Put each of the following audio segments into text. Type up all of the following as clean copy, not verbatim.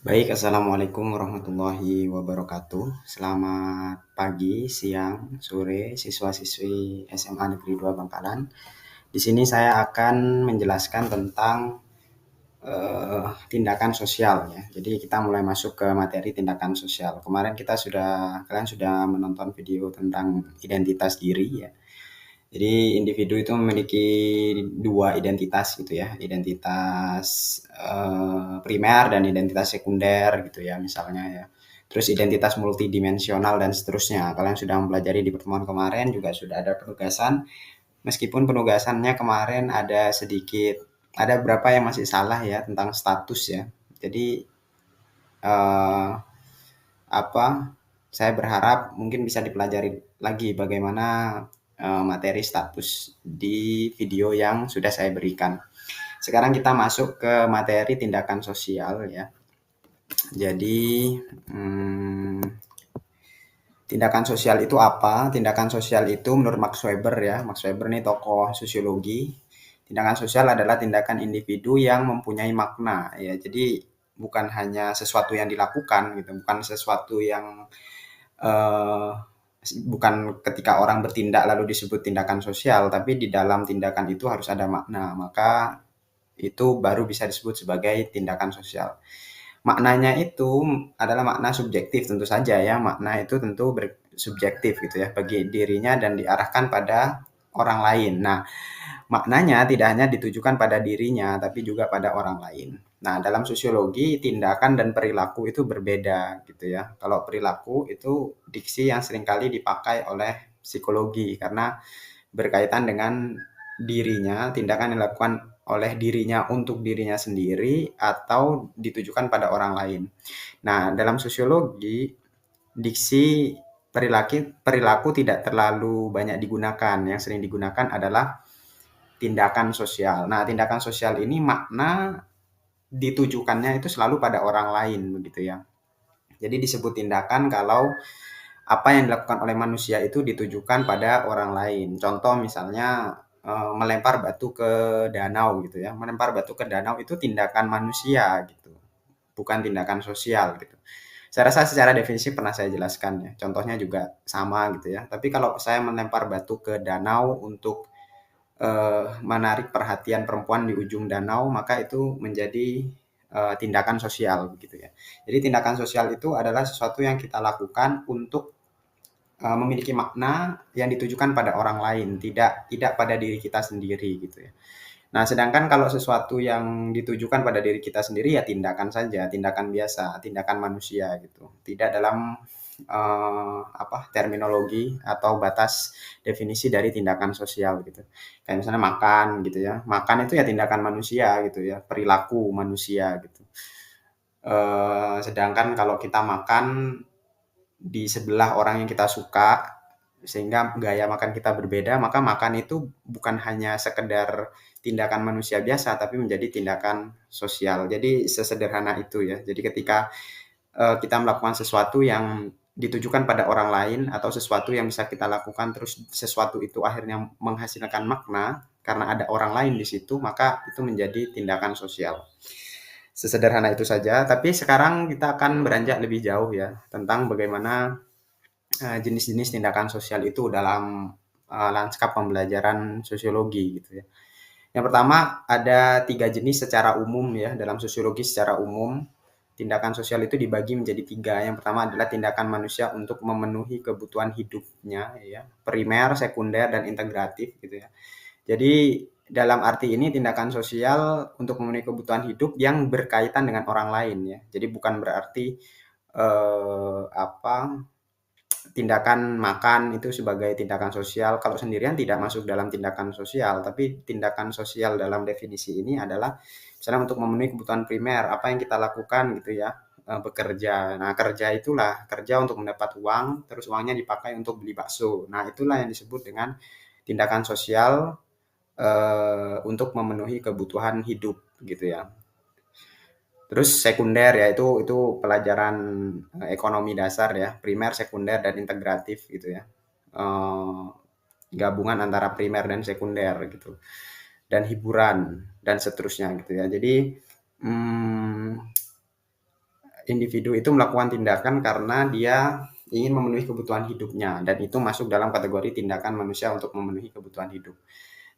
Baik, assalamualaikum warahmatullahi wabarakatuh. Selamat pagi, siang, sore, siswa-siswi SMA Negeri 2 Bangkalan. Di sini saya akan menjelaskan tentang tindakan sosial ya. Jadi kita mulai masuk ke materi tindakan sosial. Kalian sudah menonton video tentang identitas diri ya. Jadi individu itu memiliki dua identitas gitu ya, identitas primer dan identitas sekunder gitu ya misalnya ya. Terus identitas multidimensional dan seterusnya. Kalian sudah mempelajari di pertemuan kemarin juga sudah ada penugasan. Meskipun penugasannya kemarin ada beberapa yang masih salah ya tentang status ya. Jadi eh, apa saya berharap mungkin bisa dipelajari lagi bagaimana materi status di video yang sudah saya berikan. Sekarang kita masuk ke materi tindakan sosial ya. Jadi hmm, tindakan sosial itu apa? Tindakan sosial itu menurut Max Weber ya. Max Weber ini tokoh sosiologi. Tindakan sosial adalah tindakan individu yang mempunyai makna ya. Jadi bukan hanya sesuatu yang dilakukan gitu, bukan sesuatu yang eh, bukan ketika orang bertindak lalu disebut tindakan sosial, tapi di dalam tindakan itu harus ada makna. Maka itu baru bisa disebut sebagai tindakan sosial. Maknanya itu adalah makna subjektif tentu saja ya. Makna itu tentu subjektif gitu ya bagi dirinya dan diarahkan pada orang lain. Nah, maknanya tidak hanya ditujukan pada dirinya, tapi juga pada orang lain. Nah, dalam sosiologi, tindakan dan perilaku itu berbeda gitu ya. Kalau perilaku itu diksi yang seringkali dipakai oleh psikologi karena berkaitan dengan dirinya, tindakan yang dilakukan oleh dirinya untuk dirinya sendiri atau ditujukan pada orang lain. Nah, dalam sosiologi, diksi perilaku tidak terlalu banyak digunakan. Yang sering digunakan adalah tindakan sosial. Nah, tindakan sosial ini makna ditujukannya itu selalu pada orang lain begitu ya. Jadi disebut tindakan kalau apa yang dilakukan oleh manusia itu ditujukan pada orang lain. Contoh misalnya melempar batu ke danau gitu ya. Melempar batu ke danau itu tindakan manusia gitu, bukan tindakan sosial gitu. Saya rasa secara definisi pernah saya jelaskan ya. Contohnya juga sama gitu ya. Tapi kalau saya melempar batu ke danau untuk menarik perhatian perempuan di ujung danau, maka itu menjadi tindakan sosial gitu ya. Jadi tindakan sosial itu adalah sesuatu yang kita lakukan untuk memiliki makna yang ditujukan pada orang lain, tidak tidak pada diri kita sendiri gitu ya. Nah, sedangkan kalau sesuatu yang ditujukan pada diri kita sendiri ya tindakan saja, tindakan biasa, tindakan manusia gitu. Tidak dalam terminologi atau batas definisi dari tindakan sosial gitu. Kayak misalnya makan gitu ya. Makan itu ya tindakan manusia gitu ya, perilaku manusia gitu. Sedangkan kalau kita makan di sebelah orang yang kita suka sehingga gaya makan kita berbeda, maka makan itu bukan hanya sekedar tindakan manusia biasa tapi menjadi tindakan sosial. Jadi sesederhana itu ya. Jadi ketika kita melakukan sesuatu yang ditujukan pada orang lain atau sesuatu yang bisa kita lakukan terus sesuatu itu akhirnya menghasilkan makna karena ada orang lain di situ, maka itu menjadi tindakan sosial. Sesederhana itu saja, tapi sekarang kita akan beranjak lebih jauh ya tentang bagaimana jenis-jenis tindakan sosial itu dalam lanskap pembelajaran sosiologi gitu ya. Yang pertama ada tiga jenis secara umum ya dalam sosiologi secara umum. Tindakan sosial itu dibagi menjadi tiga. Yang pertama adalah tindakan manusia untuk memenuhi kebutuhan hidupnya ya, primer, sekunder, dan integratif gitu ya. Jadi dalam arti ini tindakan sosial untuk memenuhi kebutuhan hidup yang berkaitan dengan orang lain ya. Jadi bukan berarti eh, apa tindakan makan itu sebagai tindakan sosial. Kalau sendirian tidak masuk dalam tindakan sosial, tapi tindakan sosial dalam definisi ini adalah misalnya untuk memenuhi kebutuhan primer, apa yang kita lakukan gitu ya, bekerja. Nah, kerja itulah kerja untuk mendapat uang, terus uangnya dipakai untuk beli bakso. Nah, itulah yang disebut dengan tindakan sosial untuk memenuhi kebutuhan hidup gitu ya. Terus sekunder ya itu pelajaran ekonomi dasar ya, primer, sekunder dan integratif gitu ya. Eh, Gabungan antara primer dan sekunder gitu. Dan hiburan dan seterusnya gitu ya. Jadi hmm, individu itu melakukan tindakan karena dia ingin memenuhi kebutuhan hidupnya dan itu masuk dalam kategori tindakan manusia untuk memenuhi kebutuhan hidup.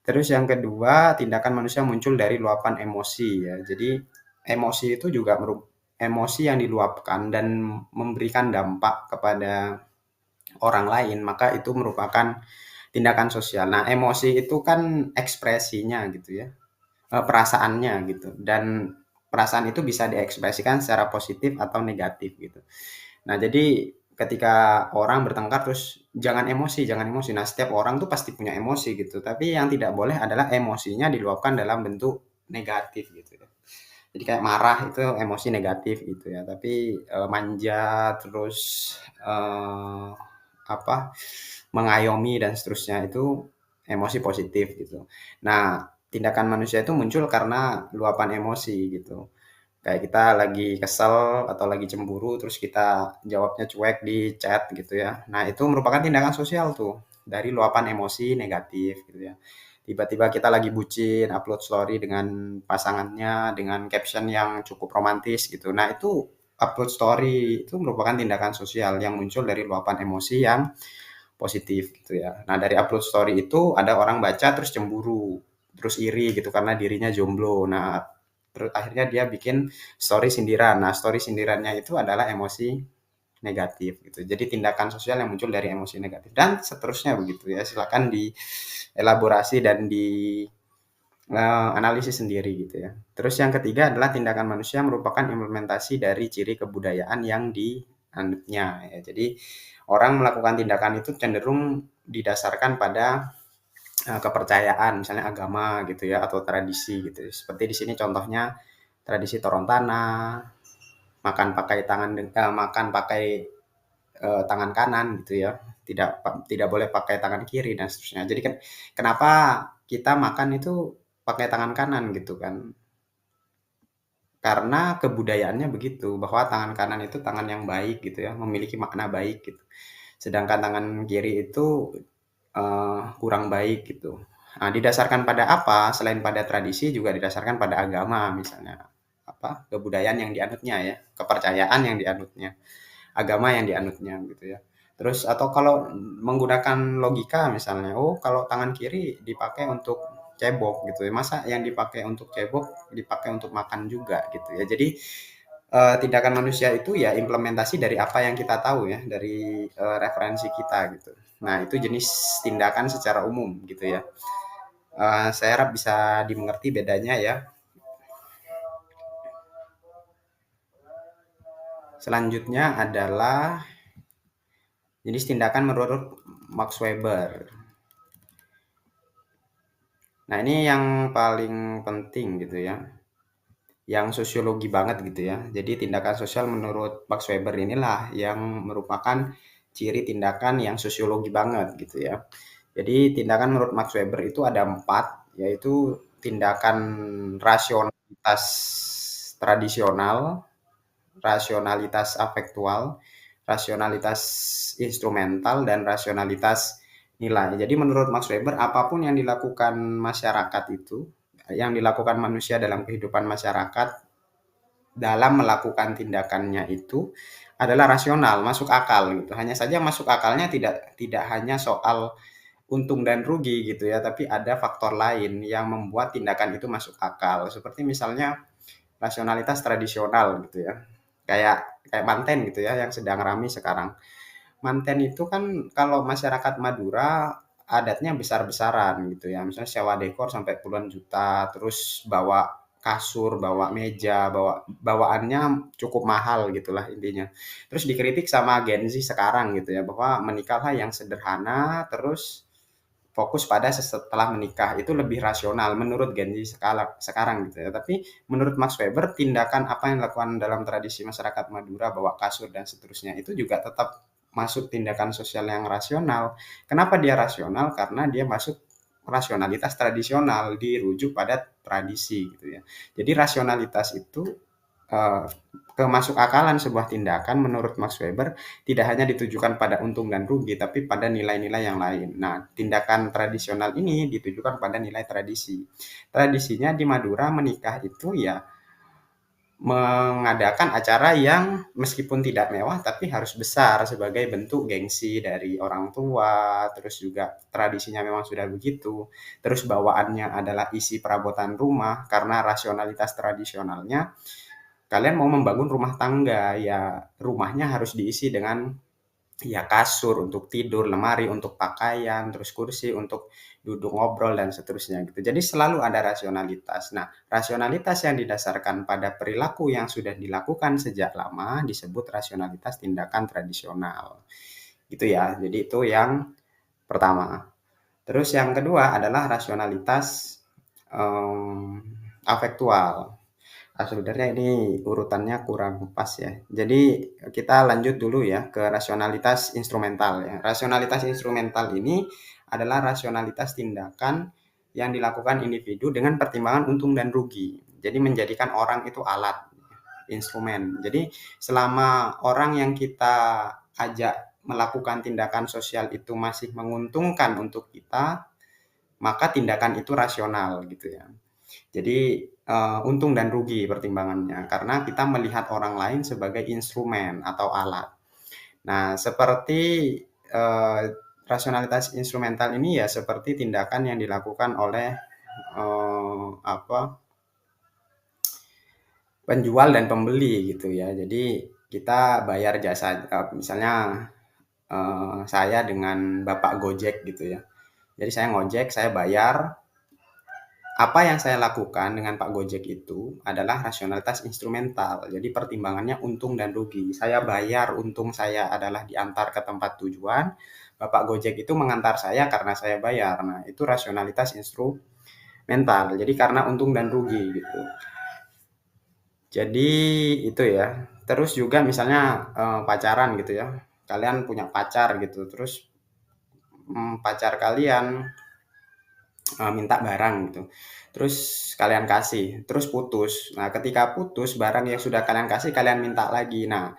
Terus yang kedua, tindakan manusia muncul dari luapan emosi ya. Jadi emosi itu juga emosi yang diluapkan dan memberikan dampak kepada orang lain, maka itu merupakan tindakan sosial. Nah, emosi itu kan ekspresinya gitu ya, perasaannya gitu. Dan perasaan itu bisa diekspresikan secara positif atau negatif gitu. Nah, jadi ketika orang bertengkar terus jangan emosi, jangan emosi. Nah, setiap orang tuh pasti punya emosi gitu. Tapi yang tidak boleh adalah emosinya diluapkan dalam bentuk negatif gitu ya. Jadi kayak marah itu emosi negatif gitu ya. Tapi manja terus eh, apa mengayomi dan seterusnya itu emosi positif gitu. Nah, tindakan manusia itu muncul karena luapan emosi gitu. Kayak kita lagi kesel atau lagi cemburu terus kita jawabnya cuek di chat gitu ya. Nah, itu merupakan tindakan sosial tuh dari luapan emosi negatif gitu ya. Tiba-tiba kita lagi bucin, upload story dengan pasangannya dengan caption yang cukup romantis gitu. Nah, itu upload story itu merupakan tindakan sosial yang muncul dari luapan emosi yang positif gitu ya. Nah, dari upload story itu ada orang baca terus cemburu, terus iri gitu karena dirinya jomblo. Nah, terus akhirnya dia bikin story sindiran. Nah, story sindirannya itu adalah emosi negatif gitu. Jadi tindakan sosial yang muncul dari emosi negatif dan seterusnya begitu ya. Silakan dielaborasi dan di analisis sendiri gitu ya. Terus yang ketiga adalah tindakan manusia merupakan implementasi dari ciri kebudayaan yang dianutnya ya. Jadi orang melakukan tindakan itu cenderung didasarkan pada kepercayaan misalnya agama gitu ya atau tradisi gitu. Seperti di sini contohnya tradisi turun tanah, makan pakai tangan kanan gitu ya. Tidak tidak boleh pakai tangan kiri dan seterusnya. Jadi kan kenapa kita makan itu pakai tangan kanan gitu kan? Karena kebudayaannya begitu, bahwa tangan kanan itu tangan yang baik gitu ya, memiliki makna baik gitu. Sedangkan tangan kiri itu kurang baik gitu. Nah, didasarkan pada apa? Selain pada tradisi juga didasarkan pada agama misalnya apa kebudayaan yang dianutnya ya, kepercayaan yang dianutnya, agama yang dianutnya gitu ya. Terus atau kalau menggunakan logika misalnya, oh kalau tangan kiri dipakai untuk cebok gitu ya, masa yang dipakai untuk cebok dipakai untuk makan juga gitu ya. Jadi tindakan manusia itu ya implementasi dari apa yang kita tahu ya, dari referensi kita gitu. Nah, itu jenis tindakan secara umum gitu ya. Saya harap bisa dimengerti bedanya ya. Selanjutnya adalah jenis tindakan menurut Max Weber. Nah, ini yang paling penting gitu ya. Yang sosiologi banget gitu ya. Jadi tindakan sosial menurut Max Weber inilah yang merupakan ciri tindakan yang sosiologi banget gitu ya. Jadi tindakan menurut Max Weber itu ada 4, yaitu tindakan rasionalitas tradisional, rasionalitas afektual, rasionalitas instrumental, dan rasionalitas nilai. Jadi menurut Max Weber, apapun yang dilakukan masyarakat itu, yang dilakukan manusia dalam kehidupan masyarakat, dalam melakukan tindakannya itu adalah rasional, masuk akal gitu. Hanya saja masuk akalnya tidak tidak hanya soal untung dan rugi gitu ya, tapi ada faktor lain yang membuat tindakan itu masuk akal. Seperti misalnya rasionalitas tradisional gitu ya. Kayak kayak manten gitu ya yang sedang ramai sekarang. Manten itu kan kalau masyarakat Madura adatnya besar-besaran gitu ya. Misalnya sewa dekor sampai puluhan juta, terus bawa kasur, bawa meja, bawaannya cukup mahal gitulah intinya. Terus dikritik sama Gen Z sekarang gitu ya bahwa menikahlah yang sederhana terus fokus pada setelah menikah itu lebih rasional menurut Gen Z sekarang gitu ya. Tapi menurut Max Weber tindakan apa yang dilakukan dalam tradisi masyarakat Madura bawa kasur dan seterusnya itu juga tetap masuk tindakan sosial yang rasional. Kenapa dia rasional? Karena dia masuk rasionalitas tradisional dirujuk pada tradisi gitu ya. Jadi rasionalitas itu eh, kemasukakalan sebuah tindakan menurut Max Weber tidak hanya ditujukan pada untung dan rugi, tapi pada nilai-nilai yang lain. Nah, tindakan tradisional ini ditujukan pada nilai tradisi. Tradisinya di Madura menikah itu ya mengadakan acara yang meskipun tidak mewah tapi harus besar sebagai bentuk gengsi dari orang tua, terus juga tradisinya memang sudah begitu, terus bawaannya adalah isi perabotan rumah karena rasionalitas tradisionalnya kalian mau membangun rumah tangga, ya rumahnya harus diisi dengan ya kasur untuk tidur, lemari untuk pakaian, terus kursi untuk duduk ngobrol dan seterusnya gitu. Jadi selalu ada rasionalitas. Nah, rasionalitas yang didasarkan pada perilaku yang sudah dilakukan sejak lama disebut rasionalitas tindakan tradisional. Gitu ya. Jadi itu yang pertama. Terus yang kedua adalah rasionalitas afektual. Sebenarnya ini urutannya kurang pas ya. Jadi kita lanjut dulu ya ke rasionalitas instrumental ya. Rasionalitas instrumental ini adalah rasionalitas tindakan yang dilakukan individu dengan pertimbangan untung dan rugi. Jadi menjadikan orang itu alat, instrumen. Jadi selama orang yang kita ajak melakukan tindakan sosial itu masih menguntungkan untuk kita, maka tindakan itu rasional gitu ya. Jadi untung dan rugi pertimbangannya karena kita melihat orang lain sebagai instrumen atau alat. Nah, seperti uh, rasionalitas instrumental ini ya seperti tindakan yang dilakukan oleh apa penjual dan pembeli gitu ya. Jadi kita bayar jasa misalnya saya dengan Bapak Gojek gitu ya. Jadi saya ngojek, saya bayar. Apa yang saya lakukan dengan Pak Gojek itu adalah rasionalitas instrumental. Jadi pertimbangannya untung dan rugi. Saya bayar, untung saya adalah diantar ke tempat tujuan. Bapak Gojek itu mengantar saya karena saya bayar. Nah, itu rasionalitas instrumental. Jadi karena untung dan rugi gitu. Jadi itu ya. Terus juga misalnya pacaran gitu ya. Kalian punya pacar gitu. Terus pacar kalian minta barang gitu. Terus kalian kasih, terus putus. Nah, ketika putus, barang yang sudah kalian kasih kalian minta lagi. Nah,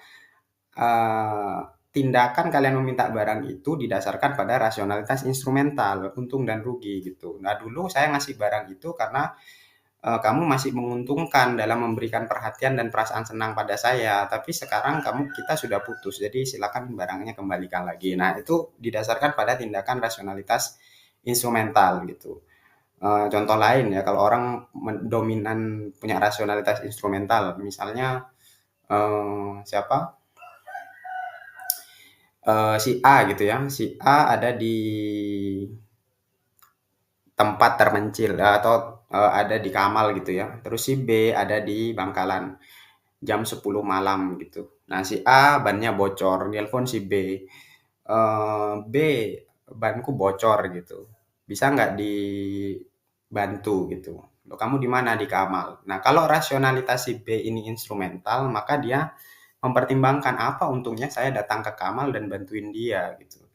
eee, tindakan kalian meminta barang itu didasarkan pada rasionalitas instrumental, untung dan rugi gitu. Nah, dulu saya ngasih barang itu karena, kamu masih menguntungkan dalam memberikan perhatian dan perasaan senang pada saya, tapi sekarang kita sudah putus, jadi silakan barangnya kembalikan lagi. Nah, itu didasarkan pada tindakan rasionalitas instrumental gitu. Contoh lain ya, kalau orang dominan punya rasionalitas instrumental, misalnya siapa? Si A gitu ya. Si A ada di tempat terpencil atau ada di Kamal gitu ya. Terus si B ada di Bangkalan jam 10 malam gitu. Nah, si A bannya bocor, nelpon si B. B, banku bocor gitu. Bisa nggak dibantu gitu? Loh, kamu di mana? Di Kamal. Nah, kalau rasionalitas si B ini instrumental, maka dia mempertimbangkan apa untungnya saya datang ke Kamal dan bantuin dia gitu.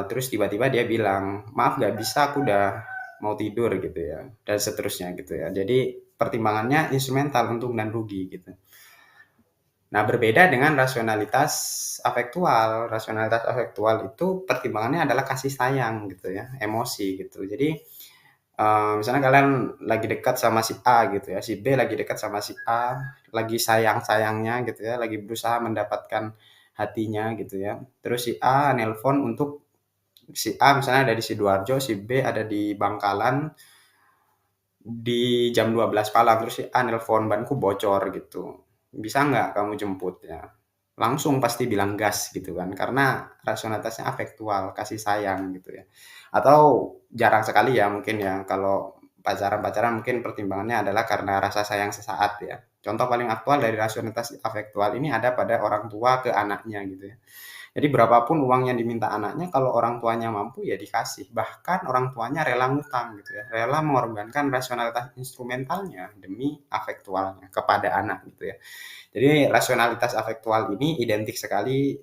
Terus tiba-tiba dia bilang, maaf nggak bisa, aku udah mau tidur gitu ya, dan seterusnya gitu ya. Jadi pertimbangannya instrumental, untung dan rugi gitu. Nah, berbeda dengan rasionalitas afektual. Rasionalitas afektual itu pertimbangannya adalah kasih sayang gitu ya, emosi gitu. Jadi, misalnya kalian lagi dekat sama si A gitu ya, si B lagi dekat sama si A, lagi sayang-sayangnya gitu ya, lagi berusaha mendapatkan hatinya gitu ya. Terus si A nelpon untuk si A misalnya ada di Sidoarjo, si B ada di Bangkalan di jam 12 malam, terus si A nelpon, "Banku bocor," gitu. "Bisa nggak kamu jemput?" Ya. Langsung pasti bilang gas gitu kan, karena rasionalitasnya afektual, kasih sayang gitu ya. Atau jarang sekali ya mungkin ya, kalau pacaran-pacaran mungkin pertimbangannya adalah karena rasa sayang sesaat ya. Contoh paling aktual dari rasionalitas afektual ini ada pada orang tua ke anaknya gitu ya. Jadi berapapun uang yang diminta anaknya, kalau orang tuanya mampu ya dikasih. Bahkan orang tuanya rela ngutang gitu ya, rela mengorbankan rasionalitas instrumentalnya demi afektualnya kepada anak gitu ya. Jadi rasionalitas afektual ini identik sekali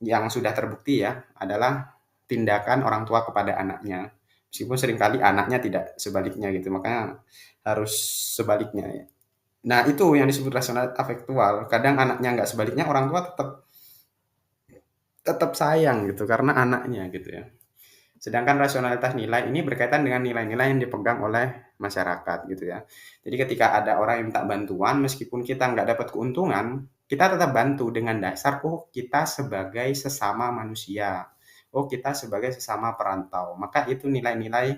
yang sudah terbukti ya adalah tindakan orang tua kepada anaknya. Meskipun seringkali anaknya tidak sebaliknya gitu, makanya harus sebaliknya ya. Nah itu yang disebut rasionalitas afektual. Kadang anaknya nggak sebaliknya, orang tua tetap tetap sayang gitu karena anaknya gitu ya. Sedangkan rasionalitas nilai ini berkaitan dengan nilai-nilai yang dipegang oleh masyarakat gitu ya. Jadi ketika ada orang yang minta bantuan, meskipun kita nggak dapat keuntungan, kita tetap bantu dengan dasar, oh kita sebagai sesama manusia, oh kita sebagai sesama perantau. Maka itu nilai-nilai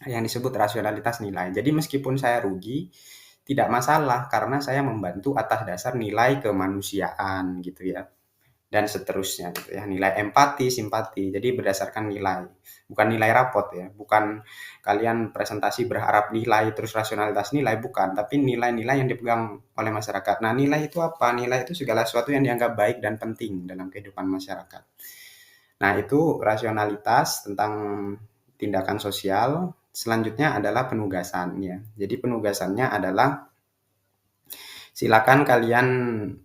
yang disebut rasionalitas nilai. Jadi meskipun saya rugi, tidak masalah karena saya membantu atas dasar nilai kemanusiaan gitu ya, dan seterusnya gitu ya. Nilai empati, simpati. Jadi berdasarkan nilai, bukan nilai rapot ya. Bukan kalian presentasi berharap nilai terus rasionalitas nilai, bukan, tapi nilai-nilai yang dipegang oleh masyarakat. Nah, nilai itu apa? Nilai itu segala sesuatu yang dianggap baik dan penting dalam kehidupan masyarakat. Nah, itu rasionalitas tentang tindakan sosial. Selanjutnya adalah penugasan ya. Jadi penugasannya adalah silakan kalian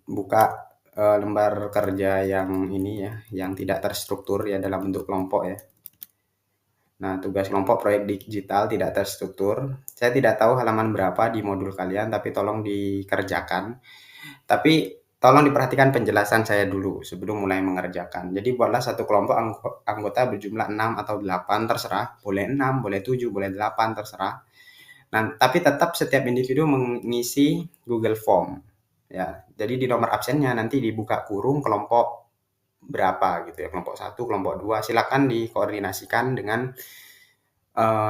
buka lembar kerja yang ini ya, yang tidak terstruktur ya dalam bentuk kelompok ya. Nah, tugas kelompok proyek digital tidak terstruktur. Saya tidak tahu halaman berapa di modul kalian, tapi tolong dikerjakan. Tapi tolong diperhatikan penjelasan saya dulu sebelum mulai mengerjakan. Jadi buatlah satu kelompok anggota berjumlah 6 atau 8, terserah. Boleh 6, boleh 7, boleh 8, terserah. Nah, tapi tetap setiap individu mengisi Google Form. Ya, jadi di nomor absennya nanti dibuka kurung kelompok berapa gitu ya, kelompok 1, kelompok 2. Silakan dikoordinasikan dengan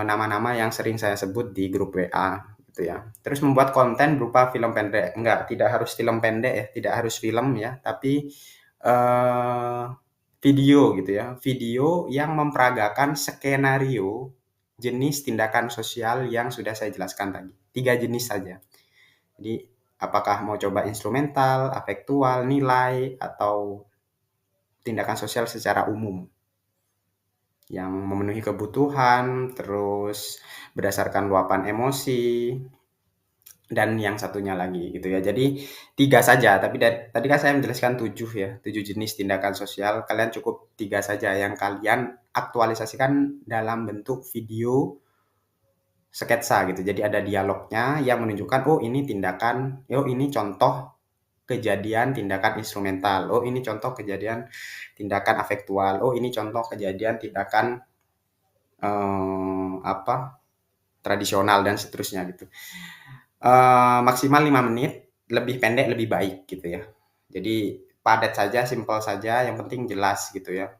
nama-nama yang sering saya sebut di grup WA gitu ya. Terus membuat konten berupa film pendek. Enggak, tidak harus film pendek ya, tidak harus film ya, tapi eh, video gitu ya. Video yang memperagakan skenario jenis tindakan sosial yang sudah saya jelaskan tadi. 3 jenis saja. Jadi apakah mau coba instrumental, afektual, nilai, atau tindakan sosial secara umum yang memenuhi kebutuhan, terus berdasarkan luapan emosi, dan yang satunya lagi gitu ya. Jadi 3 saja, tapi tadi kan saya menjelaskan 7 ya, 7 jenis tindakan sosial. Kalian cukup 3 saja yang kalian aktualisasikan dalam bentuk video sketsa gitu. Jadi ada dialognya yang menunjukkan, oh ini tindakan, oh ini contoh kejadian tindakan instrumental, oh ini contoh kejadian tindakan afektual, oh ini contoh kejadian tindakan apa tradisional dan seterusnya gitu. Maksimal 5 menit, lebih pendek lebih baik gitu ya. Jadi padat saja, simpel saja, yang penting jelas gitu ya.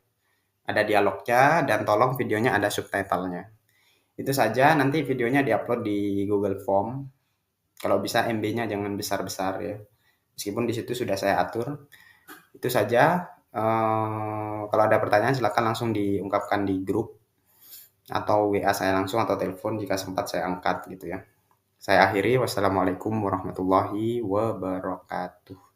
Ada dialognya dan tolong videonya ada subtitlenya. Itu saja, nanti videonya diupload di Google Form. Kalau bisa MB-nya jangan besar-besar ya. Meskipun di situ sudah saya atur. Itu saja. Kalau ada pertanyaan silakan langsung diungkapkan di grup atau WA saya langsung atau telepon jika sempat saya angkat gitu ya. Saya akhiri. Wassalamualaikum warahmatullahi wabarakatuh.